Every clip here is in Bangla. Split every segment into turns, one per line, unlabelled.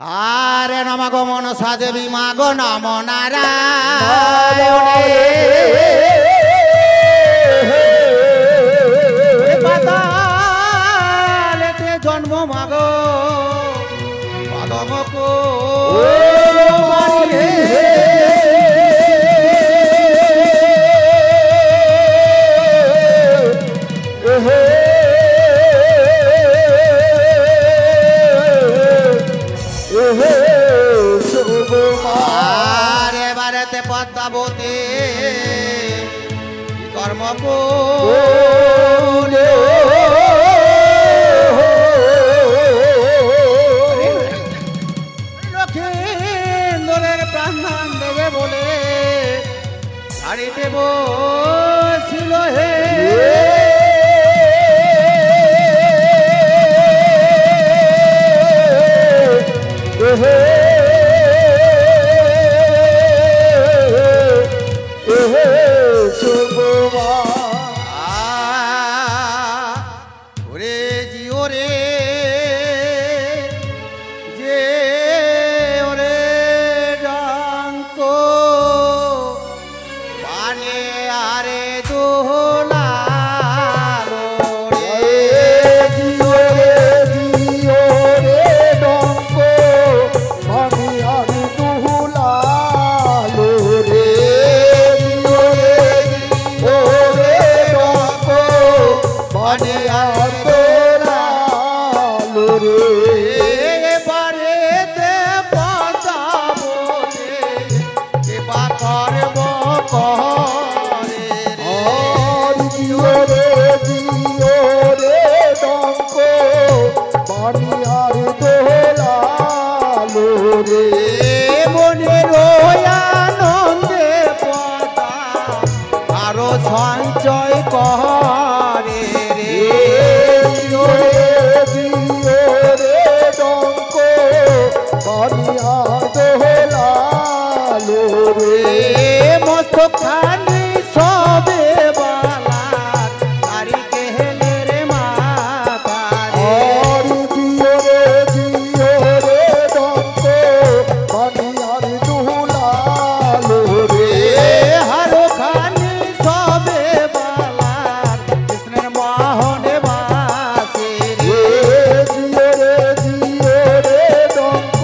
আরে নমগমন সাদেবী মাগো নম নারায়ণে পাতালেতে জন্ম মাগো পদমকো পদ্মাবতী কর্ম লক্ষেন্দ্রের প্রাণ দেবে বলে গাড়িতে বসিল হে সঞ্চয় করে রে ডঙ্ক বনিয়া দোলালো রে মস্তখানি সবে বালা তারি কেহলে রে মাতা রে জিও রে ডঙ্ক বনিয়া দোলালো রে হারো খানি সবে বালা কৃষ্ণের মোহনে বাসে রে জিও রে ডঙ্ক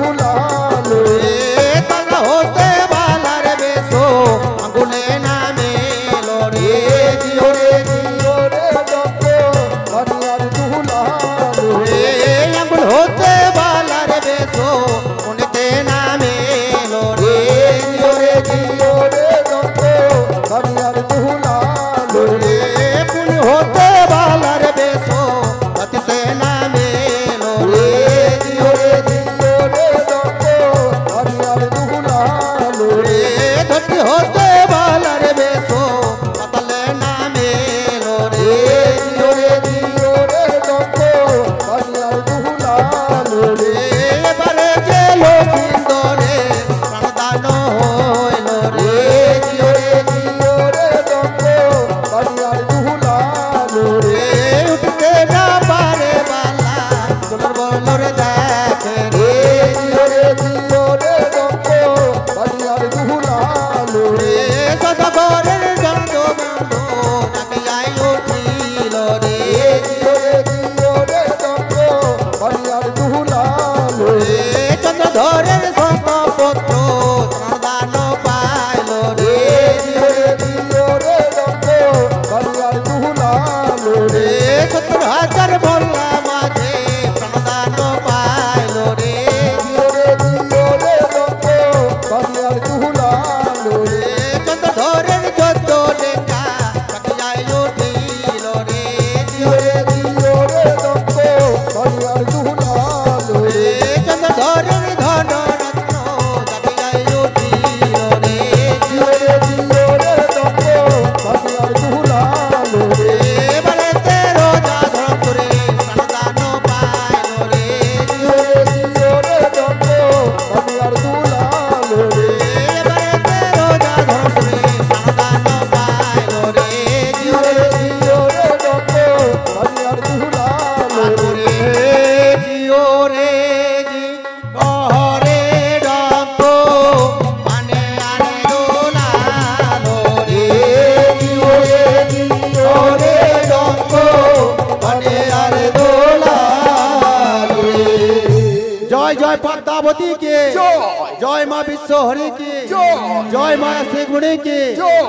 দুলালো
তারা হতে বালার বেশো আঙ্গুলে নামে লোরে জিও রে
জিও রে দন্ত বানিয়ার দুলালো
আঙ্গুল হতে বালার বেশো উনিতে নামে লোরে জিও রে
জিও রে দন্ত বানিয়ার দুলালো
পুনি হতে বালার বেশো অতিতে নামে লোরে জিও রে
জিও রে দন্ত বানিয়ার দুলালো
ধরতি হতে বালার বেশো পাতালে নামে লোরে জিও রে
জিও রে দন্ত বানিয়ার দুলালো
এবারে যে লক্ষিন্দরে প্রাণদান হইল রে জিও রে
জিও রে দন্ত বানিয়ার দুলালো
উঠতে না পারে বালা সোনার বলরে দেখে রে
জিও রে দন্ত বানিয়ার দুলালো
সদগরের জন্ম বন্ধ নাকি যাই উঠিল রে
জিও রে দন্ত বানিয়ার দুলালো
চন্দ্রধরের সন্তপত্র প্রাণদান পাইল রে
জিও রে দন্ত বানিয়ার দুলালো
৭০,০০০ বললা মাঝে প্রাণদান পাইল রে
জিও রে দন্ত বানিয়ার দুলালো
চন্দ্রধরের যত লেখা তাকে যাই উঠিল রে
জিও রে দন্ত বানিয়ার দুলালো
চন্দ্রধরের ধন রত্ন তাকে যাই উঠিল রে
জিও রে দন্ত বানিয়ার দুলালো
এবারেতে রোজা ধরম করে প্রাণদান পাইল রে
জিও রে দন্ত বানিয়ার দুলালো
এবারেতে রোজা ধরম করে প্রাণদান পাইল রে
জিও রে দন্ত বানিয়ার দুলালো
জিও রে জি হরে রঙ্গ মানে আরে দোলালো রে জিও রে রঙ্গ মানে আরে দোলালো রে জয় জয় পদ্মাবতী কে
জয়।
জয় মা বিশ্ব হরি কে
জয়।
জয় মা শ্রী গুণী কে
জয়